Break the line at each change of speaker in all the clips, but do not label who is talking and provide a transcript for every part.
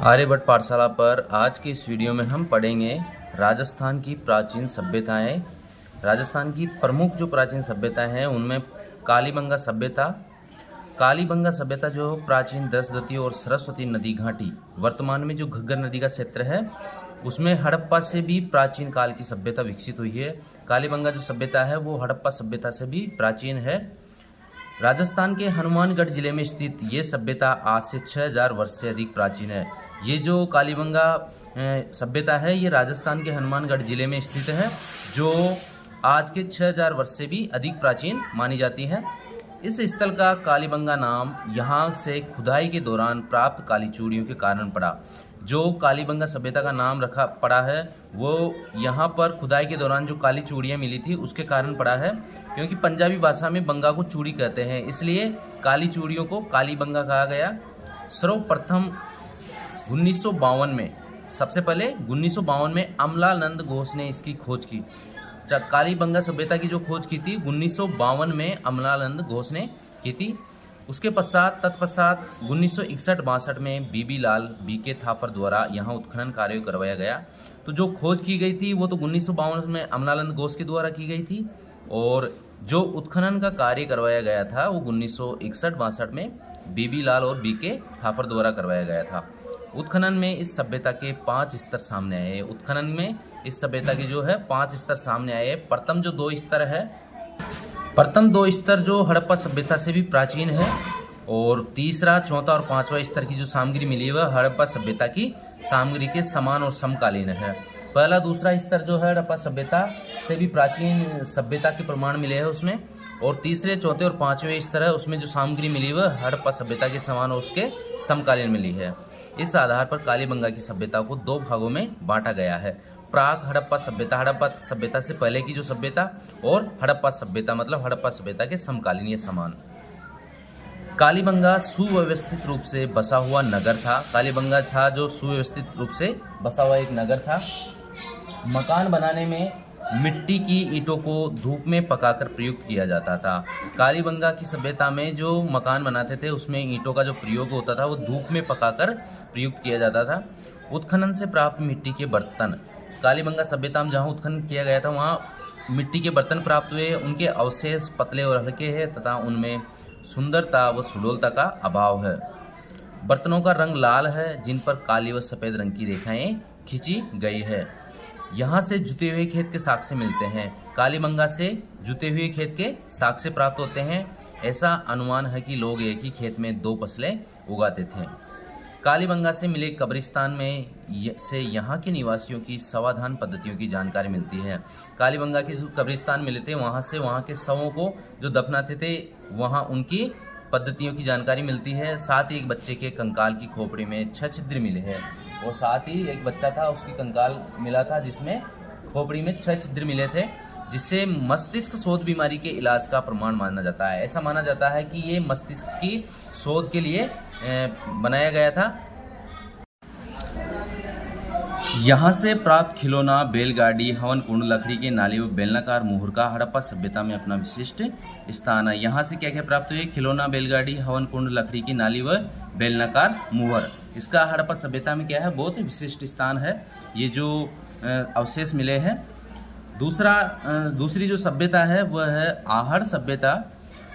आर्यभट्ट पाठशाला पर आज के इस वीडियो में हम पढ़ेंगे राजस्थान की प्राचीन सभ्यताएं। राजस्थान की प्रमुख जो प्राचीन सभ्यताएं हैं उनमें कालीबंगा सभ्यता। कालीबंगा सभ्यता जो प्राचीन दसदती और सरस्वती नदी घाटी, वर्तमान में जो घग्गर नदी का क्षेत्र है, उसमें हड़प्पा से भी प्राचीन काल की सभ्यता विकसित हुई है। कालीबंगा जो सभ्यता है वो हड़प्पा सभ्यता से भी प्राचीन है। राजस्थान के हनुमानगढ़ जिले में स्थित ये सभ्यता आज से 6000 वर्ष से अधिक प्राचीन है। ये जो कालीबंगा सभ्यता है ये राजस्थान के हनुमानगढ़ जिले में स्थित है, जो आज के 6000 वर्ष से भी अधिक प्राचीन मानी जाती है। इस स्थल का कालीबंगा नाम यहाँ से खुदाई के दौरान प्राप्त काली चूड़ियों के कारण पड़ा। जो कालीबंगा सभ्यता का नाम रखा पड़ा है वो यहाँ पर खुदाई के दौरान जो काली चूड़ियाँ मिली थी उसके कारण पड़ा है, क्योंकि पंजाबी भाषा में बंगा को चूड़ी कहते हैं, इसलिए काली चूड़ियों को कालीबंगा कहा गया। सर्वप्रथम 1952 में, सबसे पहले 1952 में अमलानंद घोष ने इसकी खोज की। कालीबंगा सभ्यता की जो खोज की थी 1952 में अमलानंद घोष ने की थी। उसके तत्पश्चात 1961-62 में बीबी लाल बीके थापर द्वारा यहाँ उत्खनन कार्य करवाया गया। तो जो खोज की गई थी वो तो 1952 में अमलानंद घोष के द्वारा की गई थी, और जो उत्खनन का कार्य करवाया गया था वो 1961-62 में बीबी लाल और बीके थापर द्वारा करवाया गया था। उत्खनन में इस सभ्यता के 5 स्तर सामने आए। उत्खनन में इस सभ्यता के जो है 5 स्तर सामने आए। प्रथम जो 2 स्तर है, प्रथम 2 स्तर जो हड़प्पा सभ्यता से भी प्राचीन है, और तीसरा, चौथा और 5वां स्तर की जो सामग्री मिली है वह हड़प्पा सभ्यता की सामग्री के समान और समकालीन है। पहला दूसरा स्तर जो है हड़प्पा सभ्यता से भी प्राचीन सभ्यता के प्रमाण मिले हैं उसमें, और तीसरे, चौथे और 5वें स्तर है उसमें जो सामग्री मिली है वह हड़प्पा सभ्यता के समान और उसके समकालीन मिली है। इस आधार पर कालीबंगा की सभ्यता को 2 भागों में बांटा गया है। प्राक हड़प्पा सभ्यता से पहले की जो सभ्यता, और हड़प्पा सभ्यता मतलब हड़प्पा सभ्यता के समकालीन या समान। कालीबंगा सुव्यवस्थित रूप से बसा हुआ नगर था। कालीबंगा था जो सुव्यवस्थित रूप से बसा हुआ एक नगर था। मकान बनाने में मिट्टी की ईंटों को धूप में पकाकर प्रयुक्त किया जाता था। कालीबंगा की सभ्यता में जो मकान बनाते थे उसमें ईंटों का जो प्रयोग होता था वो धूप में पकाकर प्रयुक्त किया जाता था। उत्खनन से प्राप्त मिट्टी के बर्तन, कालीबंगा सभ्यता में जहाँ उत्खनन किया गया था वहाँ मिट्टी के बर्तन प्राप्त हुए। उनके अवशेष पतले और हल्के हैं तथा उनमें सुंदरता व सुडौलता का अभाव है। बर्तनों का रंग लाल है जिन पर काली व सफ़ेद रंग की रेखाएं खींची गई है। यहाँ से जुते हुए खेत के साक्ष्य मिलते हैं। कालीबंगा से जुते हुए खेत के साक्ष्य प्राप्त होते हैं। ऐसा अनुमान है कि लोग एक ही खेत में 2 फसलें उगाते थे। कालीबंगा से मिले कब्रिस्तान में से यहाँ के निवासियों की समाधान पद्धतियों की जानकारी मिलती है। कालीबंगा के जो कब्रिस्तान मिले थे वहाँ से वहाँ के शवों को जो दफनाते थे वहाँ उनकी पद्धतियों की जानकारी मिलती है। साथ ही एक बच्चे के कंकाल की खोपड़ी में 6 छिद्र मिले हैं, और साथ ही एक बच्चा था उसकी कंकाल मिला था जिसमें खोपड़ी में 6 छिद्र मिले थे, जिससे मस्तिष्क शोथ बीमारी के इलाज का प्रमाण माना जाता है। ऐसा माना जाता है कि ये मस्तिष्क की शोध के लिए बनाया गया था। यहाँ से प्राप्त खिलौना, बैलगाड़ी, हवन कुंड, लकड़ी के नाली व बेलनाकार मुहर का हड़प्पा सभ्यता में अपना विशिष्ट स्थान है। यहाँ से क्या क्या प्राप्त हुए? खिलौना, बैलगाड़ी, हवन कुंड, लकड़ी की नाली व बेलनाकार मुहर। इसका हड़प्पा सभ्यता में क्या है, बहुत ही विशिष्ट स्थान है ये जो अवशेष मिले हैं। दूसरी जो सभ्यता है वह है आहड़ सभ्यता।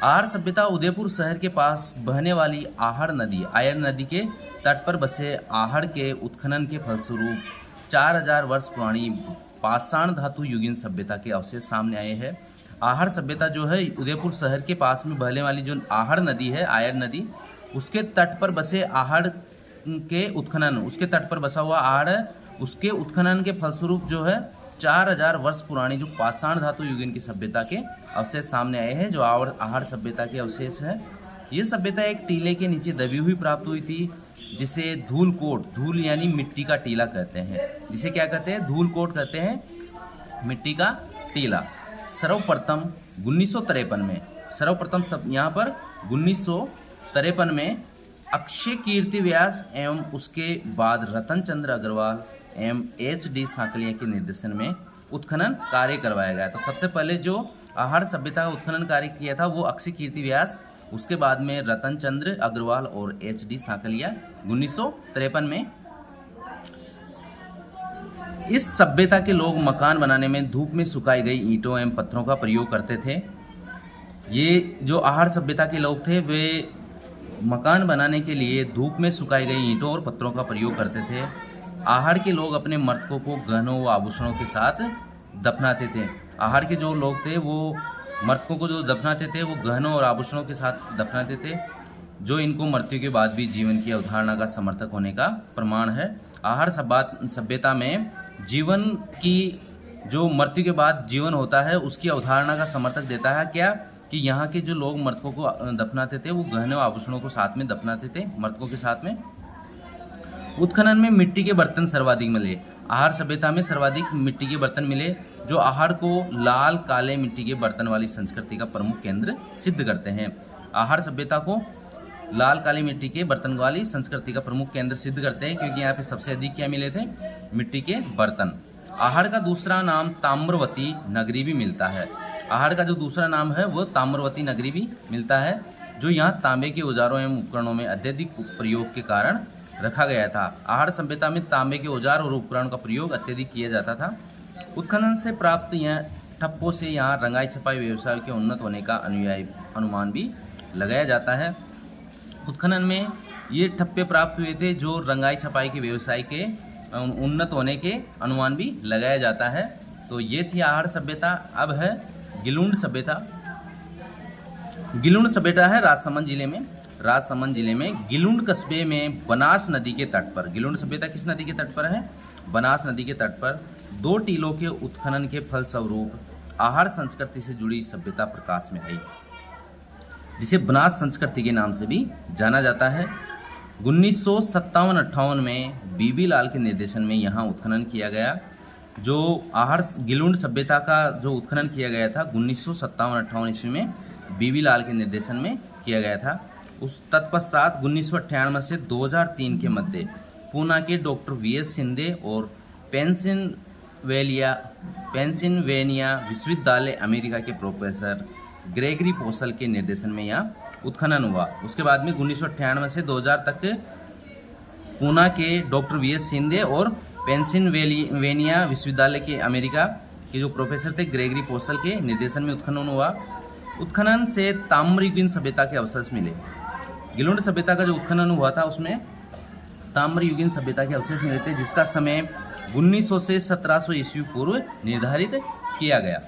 आहड़ सभ्यता उदयपुर शहर के पास बहने वाली आहड़ नदी, आयर नदी के तट पर बसे आहड़ के उत्खनन के फलस्वरूप 4000 वर्ष पुरानी पाषाण धातु युगीन सभ्यता के अवशेष सामने आए हैं। आहड़ सभ्यता जो है उदयपुर शहर के पास में बहने वाली जो आहड़ नदी है, आयर नदी, उसके तट पर बसे आहड़ के उत्खनन, उसके तट पर बसा हुआ आहड़, उसके उत्खनन के फलस्वरूप जो है 4000 वर्ष पुरानी जो पाषाण धातु युगीन की सभ्यता के अवशेष सामने आए हैं, जो आहड़ सभ्यता के अवशेष है। ये सभ्यता एक टीले के नीचे दबी हुई प्राप्त हुई थी, जिसे धूल यानी मिट्टी का टीला कहते हैं। जिसे क्या कहते हैं? धूल कोट कहते हैं, मिट्टी का टीला। सर्वप्रथम 1953 में, यहाँ पर 1953 में अक्षय कीर्ति व्यास एवं उसके बाद रतन चंद्र अग्रवाल एवं HD सांकलिया के निर्देशन में उत्खनन कार्य करवाया गया। तो सबसे पहले जो आहड़ सभ्यता का उत्खनन कार्य किया था वो अक्षय कीर्ति व्यास, उसके बाद में रतन चंद्र अग्रवाल और HD सांकलिया 1953 में इस सभ्यता के लोग मकान बनाने में धूप में सुखाई गई ईंटों एवं पत्थरों का प्रयोग करते थे। ये जो आहड़ सभ्यता के लोग थे वे मकान बनाने के लिए धूप में सुखाई गई ईंटों और पत्थरों का प्रयोग करते थे। आहड़ के लोग अपने मृतकों को गहनों व आभूषणों के साथ दफनाते थे। आहड़ के जो लोग थे वो मृतकों को जो दफनाते थे वो गहनों और आभूषणों के साथ दफनाते थे, जो इनको मृत्यु के बाद भी जीवन की अवधारणा का समर्थक होने का प्रमाण है। आहड़ सभ्यता में जीवन की जो मृत्यु के बाद जीवन होता है उसकी अवधारणा का समर्थक देता है क्या कि यहाँ के जो लोग मृतकों को दफनाते थे वो गहनों आभूषणों को साथ में दफनाते थे मृतकों के साथ में। उत्खनन में मिट्टी के बर्तन सर्वाधिक मिले। आहड़ सभ्यता में सर्वाधिक मिट्टी के बर्तन मिले, जो आहड़ को लाल काले मिट्टी के बर्तन वाली संस्कृति का प्रमुख केंद्र सिद्ध करते हैं। आहड़ सभ्यता को लाल काली मिट्टी के बर्तन वाली संस्कृति का प्रमुख केंद्र सिद्ध करते हैं, क्योंकि यहाँ पे सबसे अधिक क्या मिले थे? मिट्टी के बर्तन। आहड़ का दूसरा नाम ताम्रवती नगरी भी मिलता है। आहड़ का जो दूसरा नाम है वो ताम्रवती नगरी भी मिलता है, जो यहाँ तांबे के औजारों एवं उपकरणों में अत्यधिक प्रयोग के कारण रखा गया था। आहड़ सभ्यता में तांबे के औजार और उपकरण का प्रयोग अत्यधिक किया जाता था। उत्खनन से प्राप्त यह ठप्पों से यहाँ रंगाई छपाई व्यवसाय के उन्नत होने का अनुमान भी लगाया जाता है। उत्खनन में ये ठप्पे प्राप्त हुए थे जो रंगाई छपाई के व्यवसाय के उन्नत होने के अनुमान भी लगाया जाता है। तो ये थी आहड़ सभ्यता। अब है गिलुंड सभ्यता। गिलुंड सभ्यता है राजसमंद जिले में। राजसमंद जिले में गिलुंड कस्बे में बनास नदी के तट पर, गिलुंड सभ्यता किस नदी के तट पर है? बनास नदी के तट पर 2 टीलों के उत्खनन के फलस्वरूप आहड़ संस्कृति से जुड़ी सभ्यता प्रकाश में आई, जिसे बनास संस्कृति के नाम से भी जाना जाता है। 1957-58 में बीबी लाल के निर्देशन में यहाँ उत्खनन किया गया। जो आहड़ गिलुंड सभ्यता का जो उत्खनन किया गया था 1957-58 ईस्वी में बीबी लाल के निर्देशन में किया गया था। उस तत्पश्चात 1998 से 2003 के मध्य पूना के डॉक्टर वीएस शिंदे और पेंसिल्वेनिया विश्वविद्यालय अमेरिका के प्रोफेसर ग्रेगरी पोसल के निर्देशन में यहाँ उत्खनन हुआ। उसके बाद में 1998 से 2000 तक पूना के डॉक्टर वीएस शिंदे और पेंसिल्वेनिया विश्वविद्यालय के अमेरिका के जो प्रोफेसर थे ग्रेगरी पोसल के निर्देशन में उत्खनन हुआ। उत्खनन से ताम्रयुगीन सभ्यता के अवशेष मिले। गिलुंड सभ्यता का जो उत्खनन हुआ था उसमें ताम्रयुगीन सभ्यता के अवशेष मिले थे, जिसका समय 1900 से 1700 ईस्वी पूर्व निर्धारित किया गया।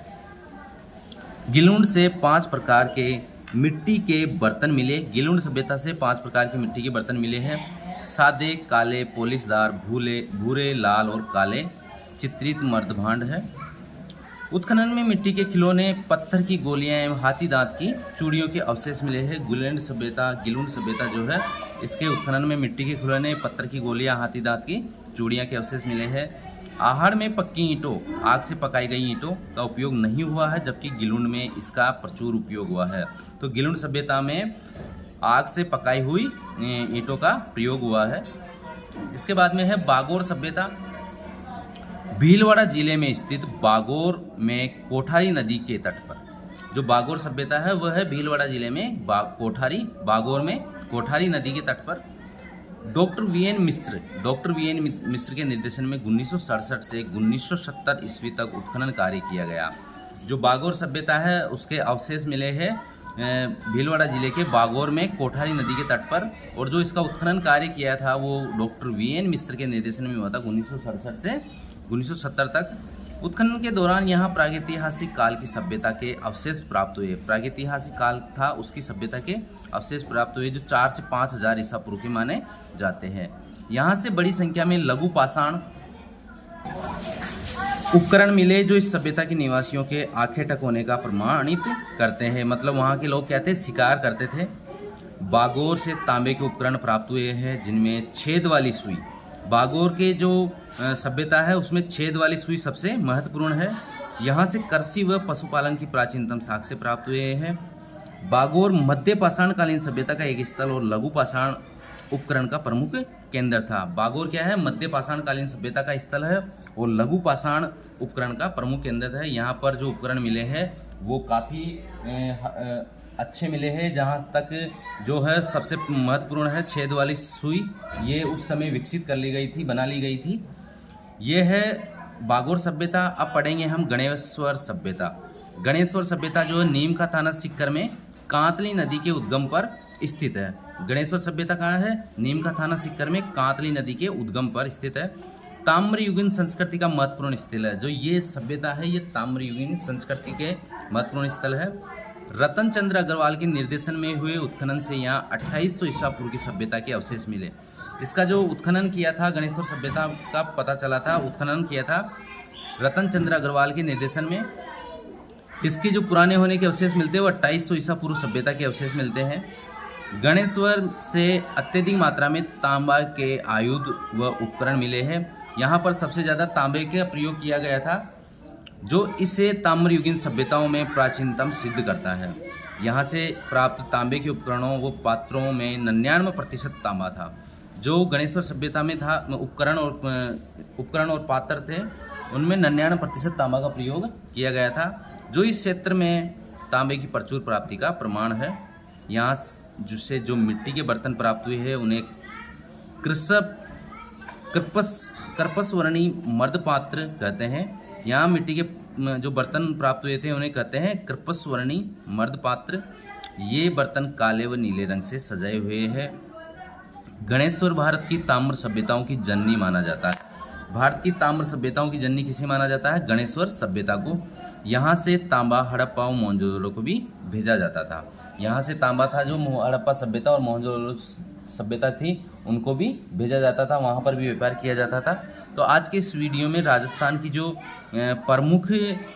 गिलुंड से 5 प्रकार के मिट्टी के बर्तन मिले। गिलुंड सभ्यता से 5 प्रकार के मिट्टी के बर्तन मिले हैं। सादे, काले, पॉलिशदार, भूरे, लाल और काले चित्रित मर्दभांड है। उत्खनन में मिट्टी के खिलौने, पत्थर की गोलियां एवं हाथी दांत की चूड़ियों के अवशेष मिले हैं। गिलुंड सभ्यता जो है इसके उत्खनन में मिट्टी के खिलौने, पत्थर की गोलियां, हाथी दांत की चूड़ियां के अवशेष मिले हैं। आहड़ में पक्की ईंटों, आग से पकाई गई ईंटों का उपयोग नहीं हुआ है, जबकि गिलुंड में इसका प्रचुर उपयोग हुआ है। तो गिलुंड सभ्यता में आग से पकाई हुई ईंटों का प्रयोग हुआ है। इसके बाद में है बागोर सभ्यता। भीलवाड़ा जिले में स्थित बागोर में कोठारी नदी के तट पर जो बागोर सभ्यता है वह है भीलवाड़ा जिले में बागोर में कोठारी नदी के तट पर डॉक्टर वीएन मिश्र के निर्देशन में 1967 से 1970 ईस्वी तक उत्खनन कार्य किया गया। जो बागोर सभ्यता है उसके अवशेष मिले हैं भीलवाड़ा जिले के बागोर में कोठारी नदी के तट पर, और जो इसका उत्खनन कार्य किया था वो डॉक्टर वीएन मिश्र के निर्देशन में हुआ था 1967 से 1970 तक। उत्खनन के दौरान यहाँ प्रागैतिहासिक काल की सभ्यता के अवशेष प्राप्त हुए। प्रागैतिहासिक काल था उसकी सभ्यता के अवशेष प्राप्त हुए जो 4 से 5000 ईसा पूर्व के माने जाते हैं। यहाँ से बड़ी संख्या में लघु पाषाण उपकरण मिले जो इस सभ्यता के निवासियों के आखेटक होने का प्रमाणित करते हैं। मतलब वहाँ के लोग क्या थे? शिकार करते थे। बागोर से तांबे के उपकरण प्राप्त हुए हैं जिनमें छेद वाली सुई, बागोर के जो सभ्यता है उसमें छेद वाली सुई सबसे महत्वपूर्ण है। यहाँ से कृषि व पशुपालन की प्राचीनतम साक्ष्य प्राप्त हुए हैं। बागोर मध्य पाषाणकालीन सभ्यता का एक स्थल और लघु पाषाण उपकरण का प्रमुख केंद्र था। बागोर क्या है? मध्य पाषाणकालीन सभ्यता का स्थल है और लघु पाषाण उपकरण का प्रमुख केंद्र है। यहाँ पर जो उपकरण मिले हैं वो काफ़ी अच्छे मिले हैं। जहाँ तक जो है सबसे महत्वपूर्ण है छेद वाली सुई, ये उस समय विकसित कर ली गई थी, बना ली गई थी। ये है बागोर सभ्यता। अब पढ़ेंगे हम गणेश्वर सभ्यता। गणेश्वर सभ्यता जो है नीम का थाना सीकर में कांतली नदी के उद्गम पर स्थित है। गणेश्वर सभ्यता कहाँ है? नीम का थाना सीकर में कांतली नदी के उद्गम पर स्थित है। ताम्रयुगीन संस्कृति का महत्वपूर्ण स्थल है। जो ये सभ्यता है ये ताम्रयुगीन संस्कृति के महत्वपूर्ण स्थल है। रतन चंद्र अग्रवाल के निर्देशन में हुए उत्खनन से यहाँ 2800 ईसा पूर्व की सभ्यता के अवशेष मिले। इसका जो उत्खनन किया था गणेश्वर सभ्यता का पता चला था, उत्खनन किया था रतन चंद्र अग्रवाल के निर्देशन में। इसके जो पुराने होने के अवशेष मिलते हैं वो 2800 ईसा पूर्व सभ्यता के अवशेष मिलते हैं। गणेश्वर से अत्यधिक मात्रा में तांबा के आयुध व उपकरण मिले हैं। यहाँ पर सबसे ज़्यादा तांबे का प्रयोग किया गया था, जो इसे ताम्रयुगीन सभ्यताओं में प्राचीनतम सिद्ध करता है। यहाँ से प्राप्त तांबे के उपकरणों व पात्रों में 99% तांबा था। जो गणेश्वर सभ्यता में था उपकरण और पात्र थे, उनमें 99% तांबा का प्रयोग किया गया था, जो इस क्षेत्र में तांबे की प्रचुर प्राप्ति का प्रमाण है। यहाँ जिससे जो मिट्टी के बर्तन प्राप्त हुए हैं उन्हें कृपस्वर्णी मर्दपात्र कहते हैं। यहाँ मिट्टी के जो बर्तन प्राप्त हुए थे उन्हें कहते हैं कृपस्वर्णी मर्दपात्र। ये बर्तन काले व नीले रंग से सजाए हुए हैं। गणेश्वर भारत की ताम्र सभ्यताओं की जननी माना जाता है। भारत की ताम्र सभ्यताओं की जननी किसे माना जाता है? गणेश्वर सभ्यता को। यहाँ से तांबा हड़प्पा और मोहनजोदड़ो को भी भेजा जाता था। यहाँ से तांबा था जो हड़प्पा सभ्यता और मोहनजोदड़ो सभ्यता थी उनको भी भेजा जाता था, वहाँ पर भी व्यापार किया जाता था। तो आज के इस वीडियो में राजस्थान की जो प्रमुख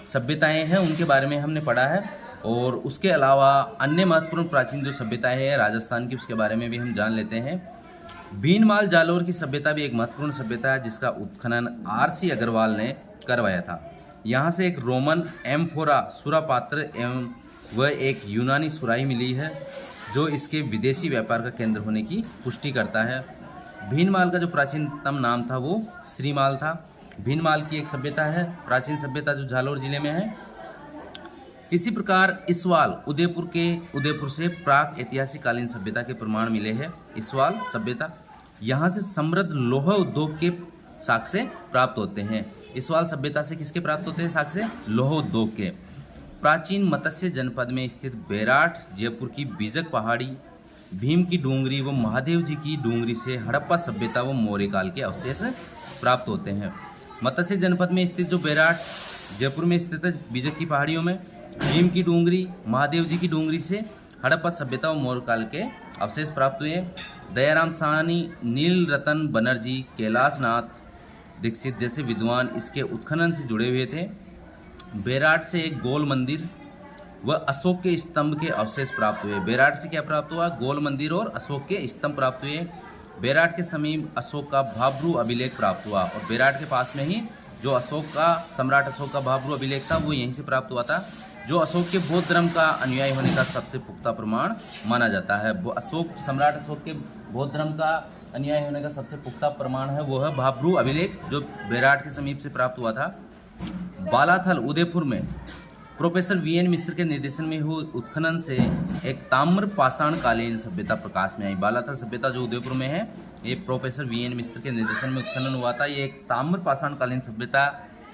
सभ्यताएं हैं उनके बारे में हमने पढ़ा है, और उसके अलावा अन्य महत्वपूर्ण प्राचीन जो सभ्यताएं हैं राजस्थान की उसके बारे में भी हम जान लेते हैं। भीनमाल जालोर की सभ्यता भी एक महत्वपूर्ण सभ्यता है जिसका उत्खनन आर.सी. अग्रवाल ने करवाया था। यहाँ से एक रोमन एम्फोरा सुरा पात्र एवं वह एक यूनानी सुराही मिली है, जो इसके विदेशी व्यापार का केंद्र होने की पुष्टि करता है। भीनमाल का जो प्राचीनतम नाम था वो श्रीमाल था। भीनमाल की एक सभ्यता है, प्राचीन सभ्यता जो जालोर जिले में है। इसी प्रकार इसवाल उदयपुर से प्राक ऐतिहासिक कालीन सभ्यता के प्रमाण मिले हैं। इसवाल सभ्यता यहाँ से समृद्ध लोह उद्योग के साक्ष्य प्राप्त होते हैं। इसवाल सभ्यता से किसके प्राप्त होते हैं साक्ष्य? लोह उद्योग के। प्राचीन मत्स्य जनपद में स्थित बैराठ, जयपुर की बीजक पहाड़ी, भीम की डूंगरी व महादेव जी की डूंगरी से हड़प्पा सभ्यता व मौर्य काल के अवशेष प्राप्त होते हैं। मत्स्य जनपद में स्थित जो बैराठ जयपुर में स्थित है बीजक की पहाड़ियों में, भीम की डूंगरी, महादेव जी की डूंगरी से हड़प्पा सभ्यता व मौर्य काल के अवशेष प्राप्त हुए। दयाराम साहनी, नील रतन बनर्जी, कैलाश नाथ दीक्षित जैसे विद्वान इसके उत्खनन से जुड़े हुए थे। बैराठ से एक गोल मंदिर व अशोक के स्तंभ के अवशेष प्राप्त हुए। बैराठ से क्या प्राप्त हुआ? गोल मंदिर और अशोक के स्तंभ प्राप्त हुए। बैराठ के समीप अशोक का भाब्रू अभिलेख प्राप्त हुआ, और बैराठ के पास में ही जो सम्राट अशोक का भाब्रू अभिलेख था वो यहीं से प्राप्त हुआ था, जो अशोक के बौद्ध धर्म का अनुयायी होने का सबसे पुख्ता प्रमाण माना जाता है। सम्राट अशोक के बौद्ध धर्म का अनुयायी होने का सबसे पुख्ता प्रमाण है वो है भाब्रू अभिलेख, जो बैराठ के समीप से प्राप्त हुआ था। बालाथल उदयपुर में प्रोफेसर वी.एन. मिश्र के निर्देशन में हुए उत्खनन से एक ताम्र पाषाण कालीन सभ्यता प्रकाश में आई। बालाथल सभ्यता जो उदयपुर में है ये प्रोफेसर वी.एन. मिश्र के निर्देशन में उत्खनन हुआ था। ये एक ताम्र पाषाण कालीन सभ्यता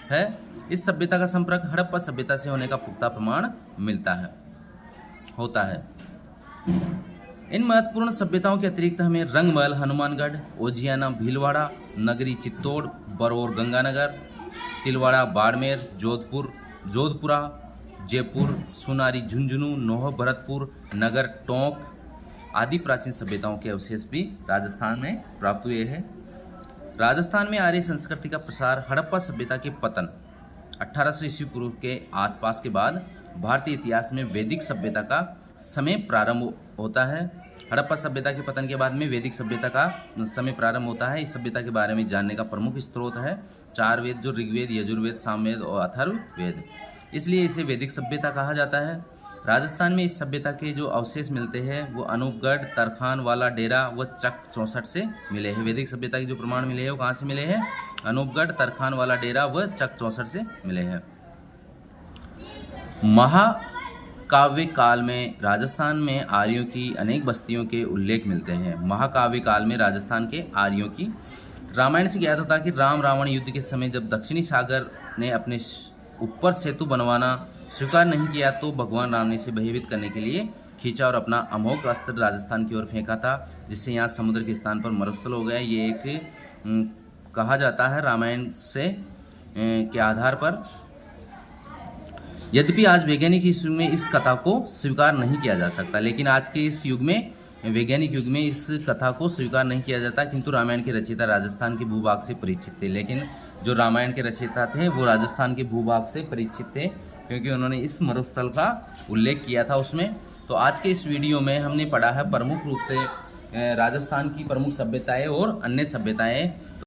है। इस सभ्यता का संपर्क हड़प्पा सभ्यता से होने का पुख्ता प्रमाण होता है। इन महत्वपूर्ण सभ्यताओं के अतिरिक्त हमें रंगमहल, हनुमानगढ़, ओजियाना, भीलवाड़ा, नगरी चित्तौड़, बरौर गंगानगर, तिलवाड़ा बाड़मेर, जोधपुरा, जयपुर, सोनारी झुंझुनू, नौह भरतपुर, नगर टोंक आदि प्राचीन सभ्यताओं के अवशेष भी राजस्थान में प्राप्त हुए हैं। राजस्थान में आर्य संस्कृति का प्रसार हड़प्पा सभ्यता के पतन 1800 ईस्वी पूर्व के आसपास के बाद भारतीय इतिहास में वैदिक सभ्यता का समय प्रारंभ होता है। हड़प्पा सभ्यता के पतन के बाद में वैदिक सभ्यता का समय प्रारंभ होता है। इस सभ्यता के बारे में जानने का प्रमुख स्रोत है 4 वेद, जो ऋग्वेद, यजुर्वेद, सामवेद और अथर्ववेद। इसलिए इसे वैदिक सभ्यता कहा जाता है। राजस्थान में इस सभ्यता के जो अवशेष मिलते हैं वो अनूपगढ़, तरखान वाला डेरा व चक 64 से मिले हैं। वैदिक सभ्यता के जो प्रमाण मिले हैं वो कहाँ से मिले हैं? अनूपगढ़, तरखान वाला डेरा व चक 64 से मिले हैं। महाकाव्य काल में राजस्थान में आर्यों की अनेक बस्तियों के उल्लेख मिलते हैं। महाकाव्य काल में राजस्थान के आर्यों की रामायण से ज्ञात होता है कि राम रावण युद्ध के समय जब दक्षिणी सागर ने अपने ऊपर सेतु बनवाना स्वीकार नहीं किया तो भगवान राम ने इसे भयभीत करने के लिए खींचा और अपना अमोघ अस्त्र राजस्थान की ओर फेंका था, जिससे यहाँ समुद्र के स्थान पर मरुस्थल हो गया। ये एक कहा जाता है रामायण से के आधार पर। यद्यपि आज वैज्ञानिक युग में इस कथा को स्वीकार नहीं किया जा सकता, लेकिन आज के इस युग में वैज्ञानिक युग में इस कथा को स्वीकार नहीं किया जाता, किंतु रामायण के रचयिता राजस्थान के भूभाग से परिचित थे। लेकिन जो रामायण के रचयिता थे वो राजस्थान के भूभाग से परिचित थे, क्योंकि उन्होंने इस मरुस्थल का उल्लेख किया था उसमें। तो आज के इस वीडियो में हमने पढ़ा है प्रमुख रूप से राजस्थान की प्रमुख सभ्यताएं और अन्य सभ्यताएं।